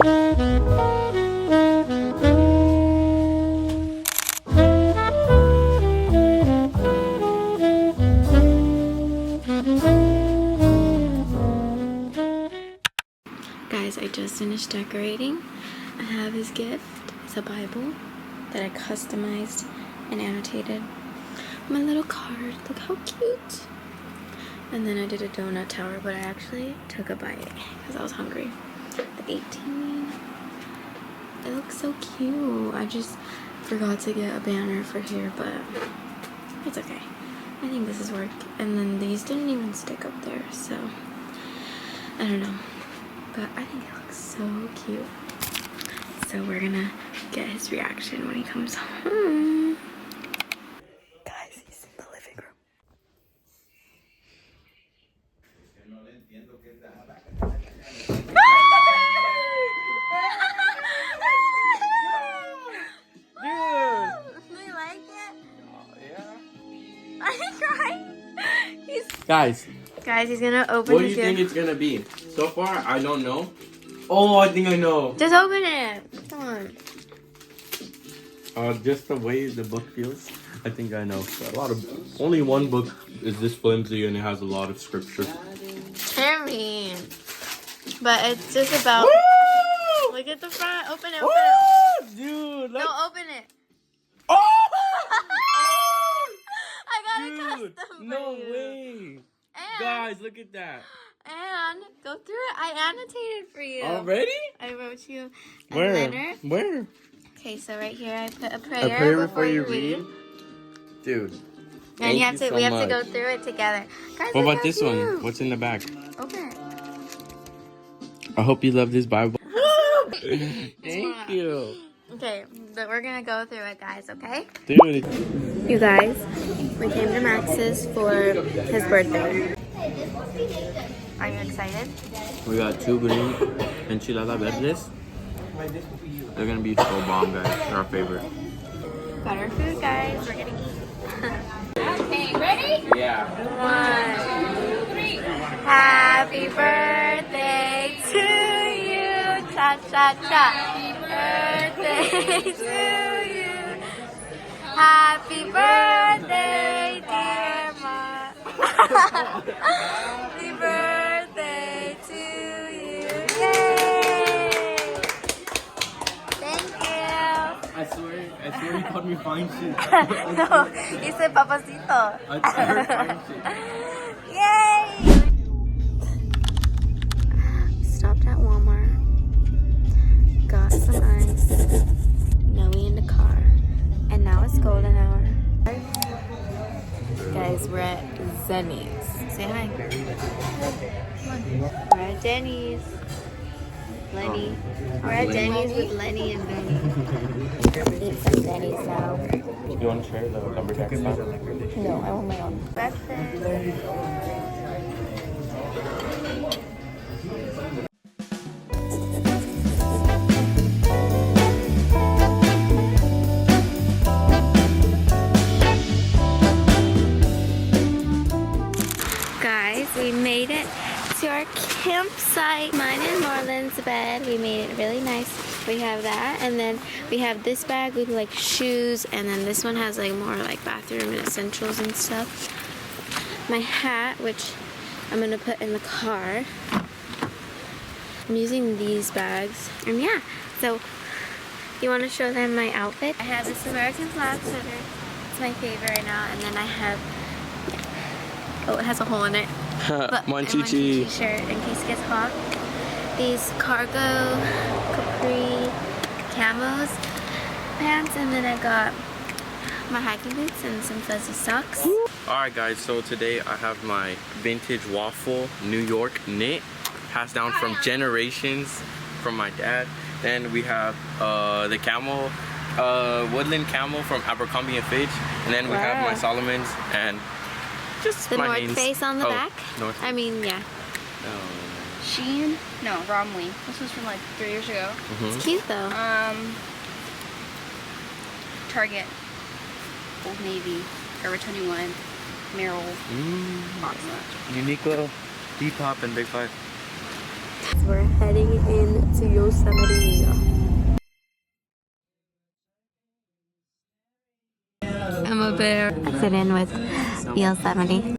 Guys, I just finished decorating. I have his gift. It's a Bible that I customized and annotated. My little card. Look how cute. And then I did a donut tower, but I actually took a bite because I was hungry. The 18. It looks so cute. I just forgot to get a banner for here, but it's okay. I think this is work. And then these didn't even stick up there, so I don't know. But I think it looks so cute. So we're gonna get his reaction when he comes home. Guys, he's in the living room. Do you like it? Yeah. Are you crying? Guys, he's gonna open what do you think it's gonna be? So far, I don't know. Oh, I think I know. Just open it. Come on. Just the way the book feels, I think I know. Only one book is this flimsy and it has a lot of scripture. They're mean. But it's just about. Woo! Look at the front. Open it. Woo! Open it. Dude, No, open it. Oh! I got a Dude, custom for no you. way. And, Guys, look at that. And go through it. I annotated for you. Already? I wrote you a Where? letter. Where? Okay, so right here I put a prayer. A prayer before you read? Dude. And you have to. so We have much. to go through it together. Guys, What look about how this cute. one? What's in the back? Open it. I hope you love this Bible. Thank you. Okay, but we're gonna go through it, guys. Okay? Dude. You guys, we came to Max's for his birthday. Are you excited? We got 2 green enchilada verdes. They're gonna be so bomb, guys. They're our favorite. Got our food, guys. We're gonna eat. Okay, ready? Yeah. 1, 2, 3. Happy birthday to you. Cha cha cha. Birthday to you. Happy birthday, dear Ma. Happy birthday to you. Yay! Thank you. I swear you called me fine shit. No, he said papacito. I heard fine shit. Yay! Stopped at Walmart. Got some ice. Now we in the car. And now it's golden hour. Guys, we're at Zenny's. Say hi. We're at Denny's. Lenny. We're at Denny's with Lenny and Benny. Eat some Denny's now. You want to share the lumberjack stuff? No, I want my own. Breakfast. Guys, we made it to our campsite. Mine and Marlon's bed. We made it really nice. We have that, and then we have this bag with like shoes, and then this one has like more like bathroom and essentials and stuff. My hat, which I'm gonna put in the car. I'm using these bags, and yeah. So, you want to show them my outfit? I have this American flag sweater. It's my favorite right now, and then I have. Oh, it has a hole in it. But Monchichi shirt in case it gets hot. These cargo capri camos pants, and then I got my hiking boots and some fuzzy socks. Alright guys, so today I have my vintage waffle New York knit, passed down from generations from my dad. Then we have the camel, woodland camel from Abercrombie and Fitch, and then we have my Solomons and just the my North names. Face on the back. North. I mean, yeah. Shein? No, Romley. This was from like 3 years ago. It's cute though. Target, Old Navy, Forever 21, Merrill, Uniqlo, Depop, and Big Five. We're heading into Yosemite. I'm a bear. Sit in with Yosemite.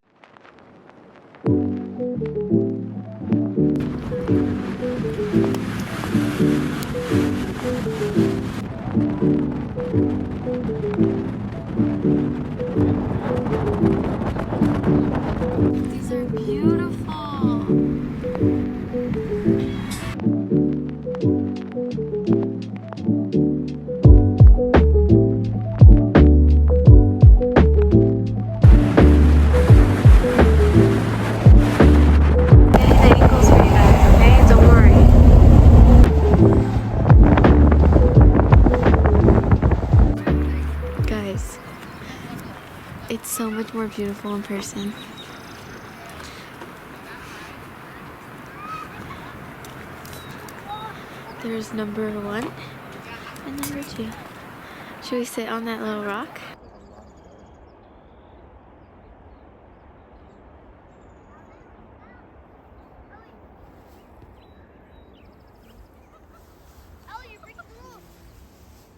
These are beautiful. It's so much more beautiful in person. There's number 1 and number 2. Should we sit on that little rock?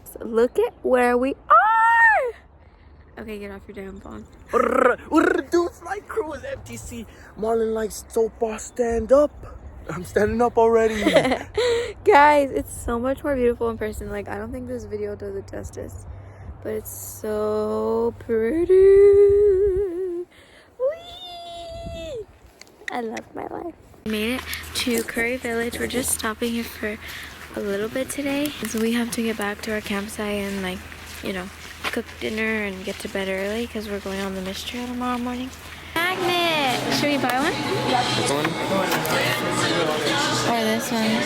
So look at where we are! Okay, get off your damn phone. Dude, flight crew is FTC. Marlon likes soap bar stand up. I'm standing up already. Guys, it's so much more beautiful in person. Like, I don't think this video does it justice, but it's so pretty. Whee! I love my life. We made it to Curry Village. We're just stopping here for a little bit today. So we have to get back to our campsite and, like, you know, cook dinner and get to bed early because we're going on the mist trail tomorrow morning. Magnet! Should we buy one? This one? Or this one?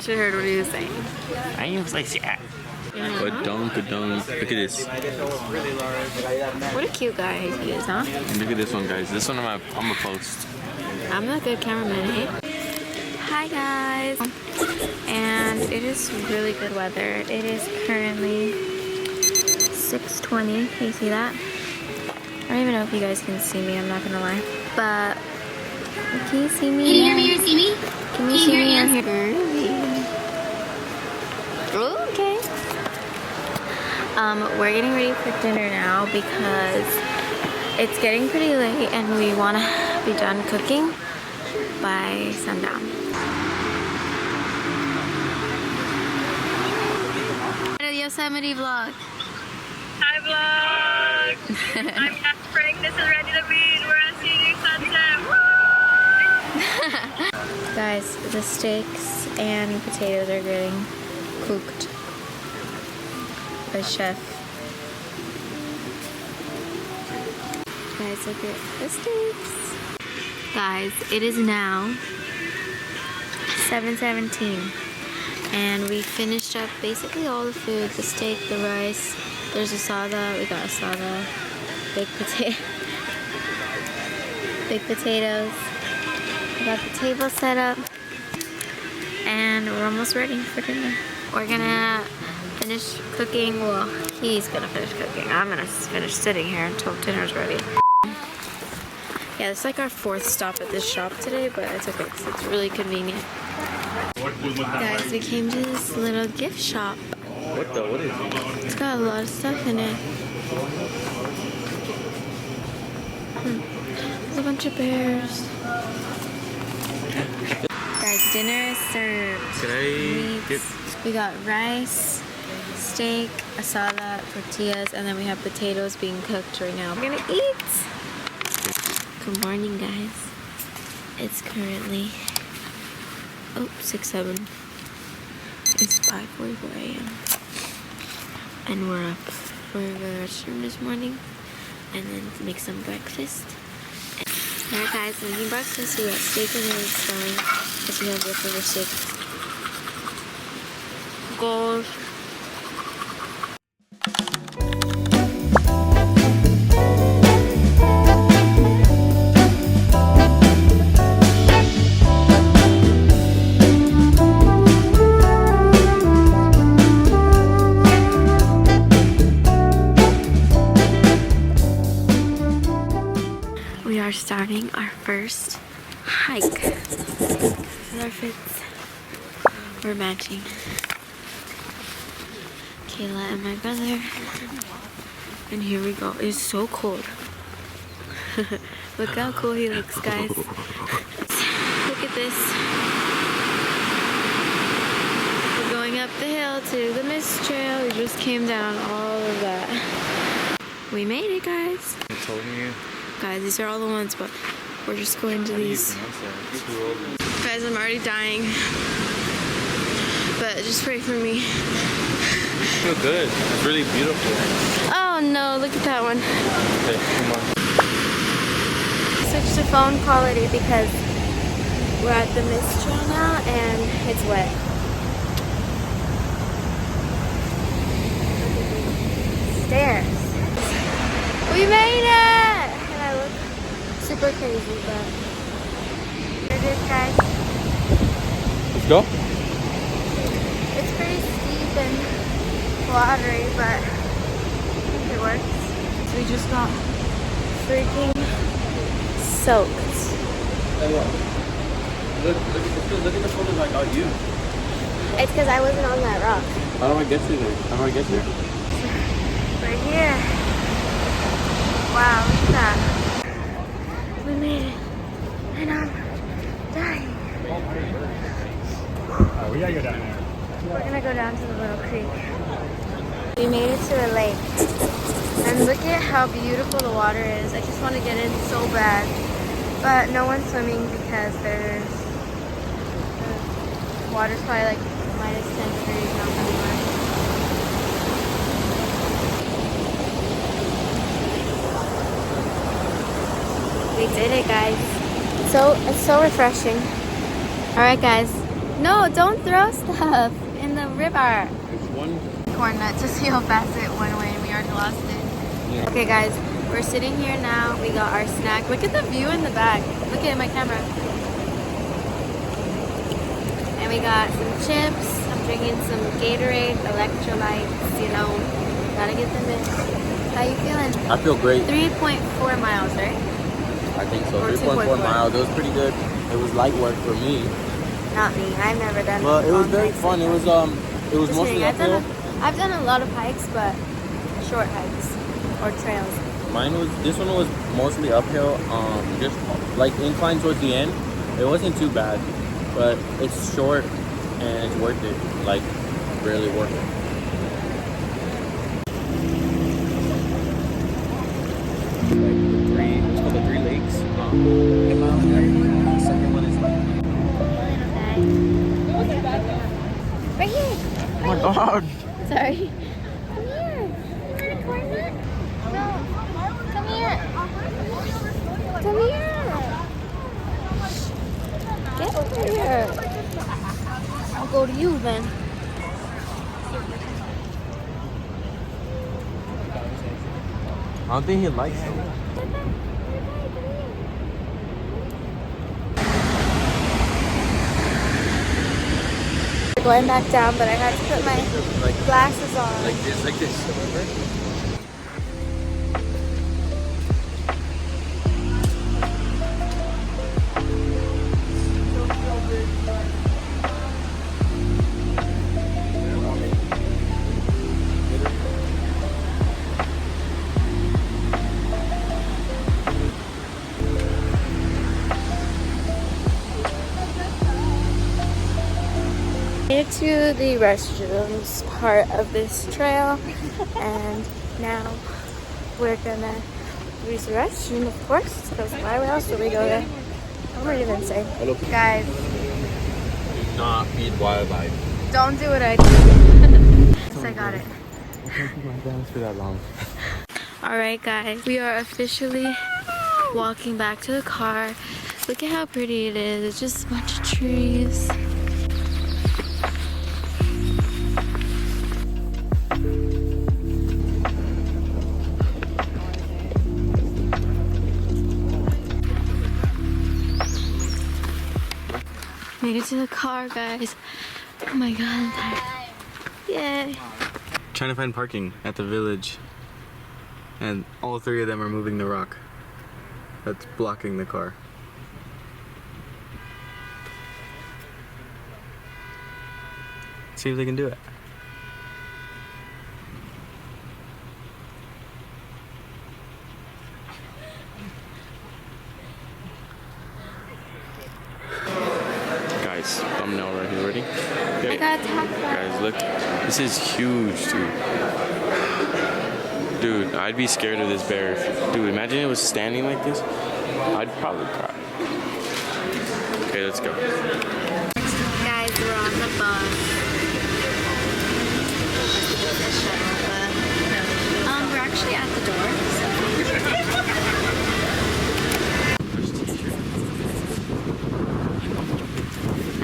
Should have heard what he was saying. I ain't like that. A dunk. Look at this. What a cute guy he is, huh? And look at this one, guys. This one I'm a post. I'm a good cameraman, hey? Hi guys! And it is really good weather. It is currently 6:20. Can you see that? I don't even know if you guys can see me, I'm not gonna lie. But can you see me? Can you hear me or see me? Can you see me or hear me? Okay. We're getting ready for dinner now because it's getting pretty late and we want to be done cooking by sundown. Yosemite vlog. Hi vlog! I'm Frank, this is Ready to Beach, we're at seeing sunset. Guys, the steaks and potatoes are getting cooked by chef. Guys, look at the steaks. Guys, it is now 7:17. And we finished up basically all the food, the steak, the rice, there's asada, we got asada, baked potatoes, we got the table set up, and we're almost ready for dinner. We're gonna finish cooking, well, he's gonna finish cooking, I'm gonna finish sitting here until dinner's ready. Yeah, it's like our 4th stop at this shop today, but it's okay because it's really convenient. Guys, we came to this little gift shop. What is it? It's got a lot of stuff in it. There's a bunch of bears. Guys, dinner is served. Can I get... We got rice, steak, asada, tortillas, and then we have potatoes being cooked right now. We're gonna eat! Good morning, guys. It's currently 6:07. It's 5:44 a.m. and we're up for the restroom this morning and then make some breakfast. Alright guys, making breakfast. We got steak and eggs going because we have leftover steak. Gold. We We are starting our first hike. With our fits, we're matching. Kayla and my brother. And here we go. It's so cold. Look how cool he looks, guys. Look at this. We're going up the hill to the mist trail. We just came down all of that. We made it, guys. I told you. Guys, these are all the ones, but we're just going to these. Guys, I'm already dying. But just pray for me. I feel good. It's really beautiful. Oh no, look at that one. Okay, come on. Switch to phone quality because we're at the mist trail now and it's wet. Stairs. We made it! And I look super crazy, but here it is, guys. Let's go. It's pretty steep and watery, but I think it works. We just got freaking soaked. Look at the photo like on you. It's because I wasn't on that rock. How do I get you there? How do I get there? We're here. Wow, look at that. We made it. And I'm dying. We gotta go down there. We're gonna go down to the little creek. We made it to a lake. And look at how beautiful the water is. I just want to get in so bad. But no one's swimming because the water's probably like minus 10 degrees, not very much. We did it, guys. It's so refreshing. Alright, guys. No, don't throw stuff in the river. It's one. Corn nut to see how fast it went away and we already lost it. Yeah. Okay, guys. We're sitting here now. We got our snack. Look at the view in the back. Look at my camera. And we got some chips. I'm drinking some Gatorade, electrolytes, you know. Gotta get them in. How you feeling? I feel great. 3.4 miles, right? I think so. Or 3.4 2.4 miles. It was pretty good. It was light work for me. Not me. I've never done But it was long very hikes fun. like It was that. it was Just mostly kidding. uphill. I've done a lot of hikes, but short hikes or trails. This one was mostly uphill, just like incline towards the end. It wasn't too bad, but it's short and it's worth it, like really worth it. It's called the Three Lakes. The second one is Right here. oh my god. Sorry. Come here. You want a corn nut? No. Come here. Come here. Get over here. I'll go to you then. I don't think he likes them. We're going back down, but I had to put my glasses on. Like this, remember? Made it to the restrooms part of this trail, and now we're gonna use the restroom, of course, because why else would we go there? I'm not even saying. Guys, Do not feed wildlife. don't do what I did. Yes, I got it. I can't keep my balance for that long. Alright guys, we are officially walking back to the car. Look at how pretty it is. It's just a bunch of trees. Made it to the car, guys. Oh my god, I'm tired. Yay. Trying to find parking at the village, and all three of them are moving the rock. that's blocking the car. See if they can do it. Guys, thumbnail right here, ready? Okay. I got attacked by Guys, look. This is huge, dude. Dude, I'd be scared of this bear. Dude, imagine it was standing like this. I'd probably cry. Okay, let's go. Guys, we're on the bus. We're actually at the door.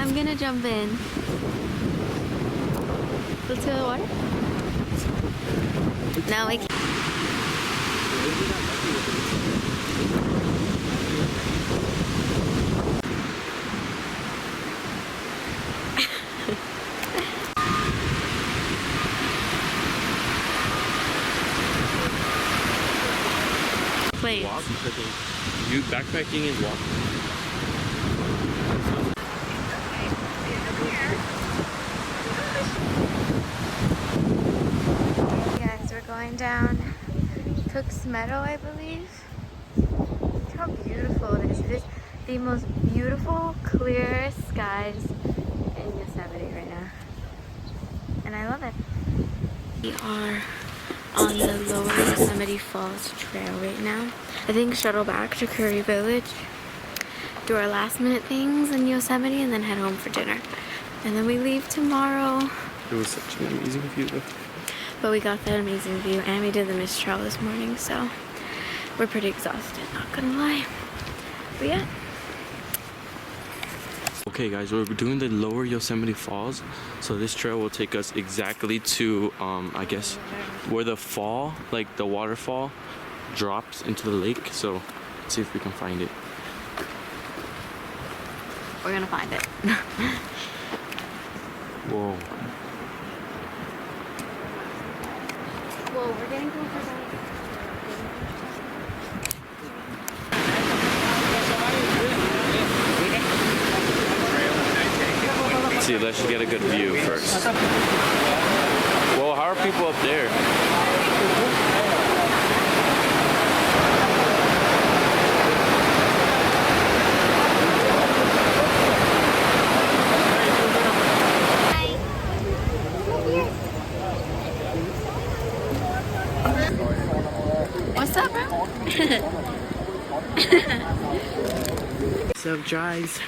I'm gonna jump in. Let's go to the water. No, we can't. Planes. Walk? You backpacking is walking. Guys, we're going down Cook's Meadow, I believe. Look how beautiful it is. It is the most beautiful, clear skies in Yosemite right now. And I love it. We are on the Lower Yosemite Falls Trail right now. I think shuttle back to Curry Village, do our last minute things in Yosemite, and then head home for dinner. And then we leave tomorrow. It was such an amazing view though. But we got that amazing view, and we did the mist trail this morning, so we're pretty exhausted, not gonna lie. But yeah. Okay guys, we're doing the Lower Yosemite Falls. So this trail will take us exactly to, I guess, where the fall, like the waterfall, drops into the lake. So let's see if we can find it. We're gonna find it. Whoa. Whoa, we're getting closer. Let's see, let's just get a good view first. Well, how are people up there? What's up, bro? What's up, guys?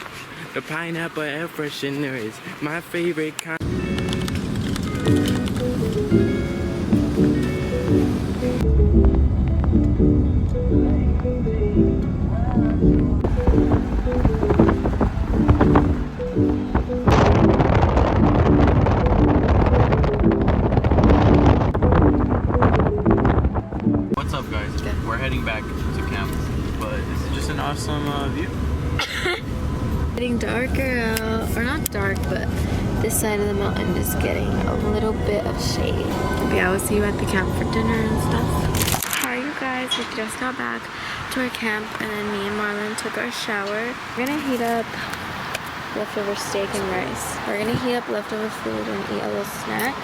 The pineapple air freshener is my favorite kind. What's up, guys? We're heading back to camp, but this is just an awesome view. Getting darker out, or not dark, but this side of the mountain is getting a little bit of shade. Yeah, we'll see you at the camp for dinner and stuff. How are you guys? We just got back to our camp, and then me and Marlon took our shower. We're gonna heat up leftover steak and rice. We're gonna heat up leftover food and eat a little snack,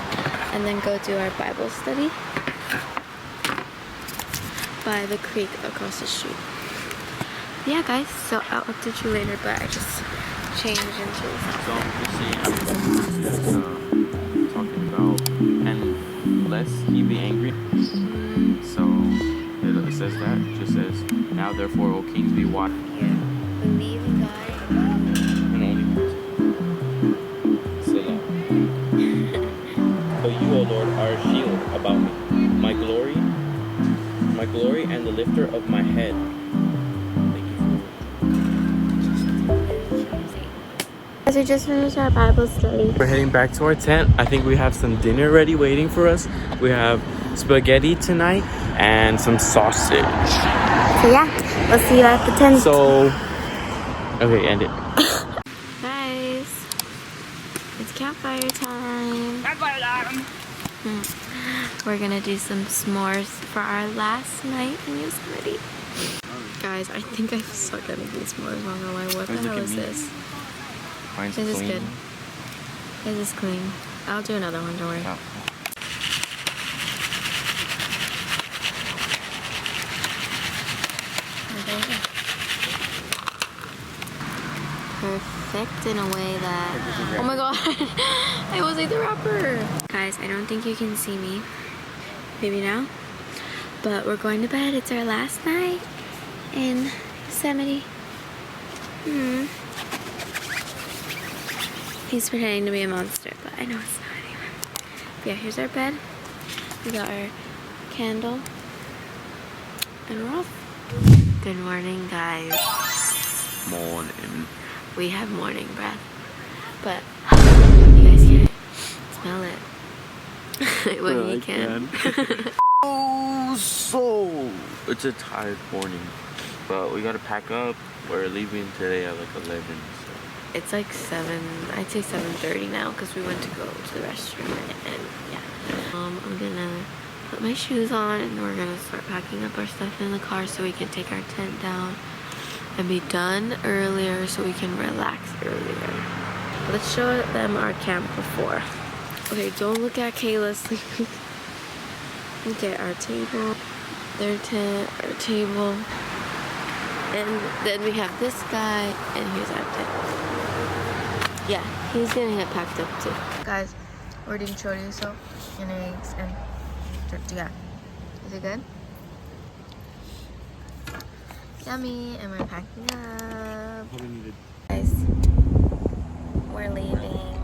and then go do our Bible study by the creek across the street. Yeah, guys, so I'll update you later, but I just changed into So just saying, talking about, and lest he be angry. So it says that, it just says, now therefore, O kings, be watched. here. Believe in God. And only Selah. But you, O Lord, are a shield about me, my glory, and the lifter of my head. Guys, we just finished our Bible study. We're heading back to our tent. I think we have some dinner ready waiting for us. We have spaghetti tonight and some sausage. So yeah, we'll see you at the tent. So, okay, end it. Guys, it's campfire time. We're gonna do some s'mores for our last night in Yosemite. Guys, I think I suck at making s'mores. Not gonna lie. What the hell is this? Mine's This is clean. good. This is clean. I'll do another one. Don't worry. Oh. Perfect in a way that... Oh my god! I was like the wrapper! Guys, I don't think you can see me. Maybe now. But we're going to bed. It's our last night in Yosemite. He's pretending to be a monster, but I know it's not anymore. Yeah, here's our bed. We got our candle. And we're off. Good morning, guys. Morning. We have morning breath, but you guys can't smell it. Well, you can. Oh, so it's a tired morning, but we gotta pack up. We're leaving today at like 11. So. It's like 7. I'd say 7:30 now because we went to go to the restroom and yeah. I'm gonna put my shoes on and we're gonna start packing up our stuff in the car so we can take our tent down and be done earlier so we can relax earlier. Let's show them our camp before. Okay, don't look at Kayla sleeping. Look at our table, their tent, our table, and then we have this guy, and here's our tent. Yeah, he's gonna get packed up too. Guys, we're eating chorizo and eggs and tortilla. Is it good? Yummy, and we're packing up. Guys, we're leaving.